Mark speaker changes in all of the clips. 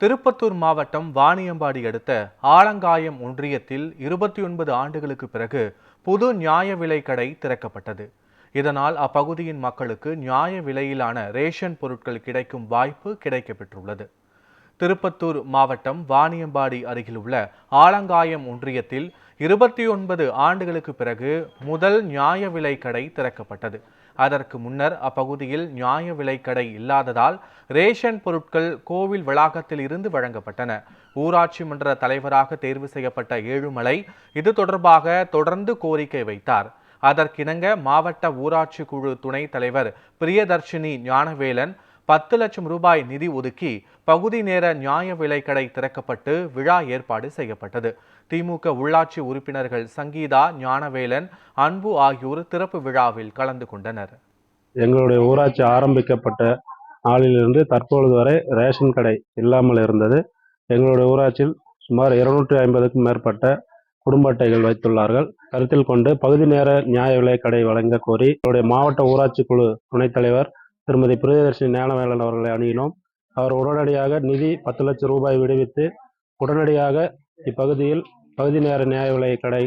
Speaker 1: திருப்பத்தூர் மாவட்டம் வாணியம்பாடி அடுத்த ஆலங்காயம் ஒன்றியத்தில் 29 ஆண்டுகளுக்கு பிறகு புது நியாய விலை கடை திறக்கப்பட்டது. இதனால் அப்பகுதியின் மக்களுக்கு நியாய விலையிலான ரேஷன் பொருட்கள் கிடைக்கும் வாய்ப்பு கிடைக்கப்பெற்றுள்ளது. திருப்பத்தூர் மாவட்டம் வாணியம்பாடி அருகில் உள்ள ஆலங்காயம் ஒன்றியத்தில் 29 ஆண்டுகளுக்கு பிறகு முதல் நியாய விலை கடை திறக்கப்பட்டது. அதற்கு முன்னர் அப்பகுதியில் நியாய விலை கடை இல்லாததால் ரேஷன் பொருட்கள் கோவில் வளாகத்தில் இருந்து வழங்கப்பட்டன. ஊராட்சி மன்ற தலைவராக தேர்வு செய்யப்பட்ட ஏழுமலை இது தொடர்பாக தொடர்ந்து கோரிக்கை வைத்தார். அதற்கிணங்க மாவட்ட ஊராட்சி குழு துணைத் தலைவர் பிரியதர்ஷினி ஞானவேலன் 10 லட்சம் ரூபாய் நிதி ஒதுக்கி பகுதி நேர நியாய விலை கடை திறக்கப்பட்டு விழா ஏற்பாடு செய்யப்பட்டது. திமுக உள்ளாட்சி உறுப்பினர்கள் சங்கீதா, ஞானவேலன், அன்பு ஆகியோர் திறப்பு விழாவில் கலந்து கொண்டனர்.
Speaker 2: எங்களுடைய ஊராட்சி ஆரம்பிக்கப்பட்ட நாளிலிருந்து தற்பொழுது வரை ரேஷன் கடை இல்லாமல் இருந்தது. எங்களுடைய ஊராட்சியில் சுமார் 250க்கும் மேற்பட்ட குடும்ப அட்டைகள் வைத்துள்ளார்கள். கருத்தில் கொண்டு பகுதி நேர நியாய விலை கடை வழங்க கோரி எங்களுடைய மாவட்ட ஊராட்சி குழு துணைத் தலைவர் திருமதி பிரியதர்ஷினி ஞானவேலன் அவர்களை அணுகினோம். அவர் உடனடியாக நிதி 10 லட்சம் ரூபாய் விடுவித்து உடனடியாக இப்பகுதியில் பகுதி நேர நியாய விலை கடை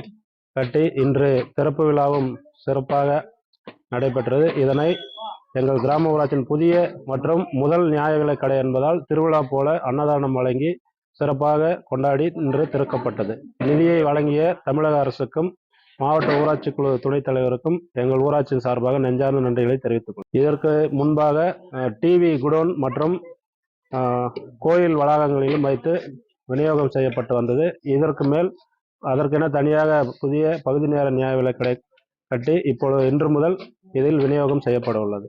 Speaker 2: கட்டி இன்று திறப்பு விழாவும் சிறப்பாக நடைபெற்றது. இதனை எங்கள் கிராம ஊராட்சியின் புதிய மற்றும் முதல் நியாய விலை கடை என்பதால் திருவிழா போல அன்னதானம் வழங்கி சிறப்பாக கொண்டாடி இன்று திறக்கப்பட்டது. நிதியை வழங்கிய தமிழக அரசுக்கும் மாவட்ட ஊராட்சி குழு துணைத் தலைவருக்கும் எங்கள் ஊராட்சியின் சார்பாக நெஞ்சார்ந்த நன்றிகளை தெரிவித்துக் கொள்கிறேன். இதற்கு முன்பாக டிவி குடோன் மற்றும் கோயில் வளாகங்களிலும் வைத்து விநியோகம் செய்யப்பட்டு வந்தது. இதற்கு மேல் அதற்கென தனியாக புதிய பகுதி நேர நியாய விலை கடை கட்டி இப்பொழுது இன்று முதல் இதில் விநியோகம் செய்யப்பட உள்ளது.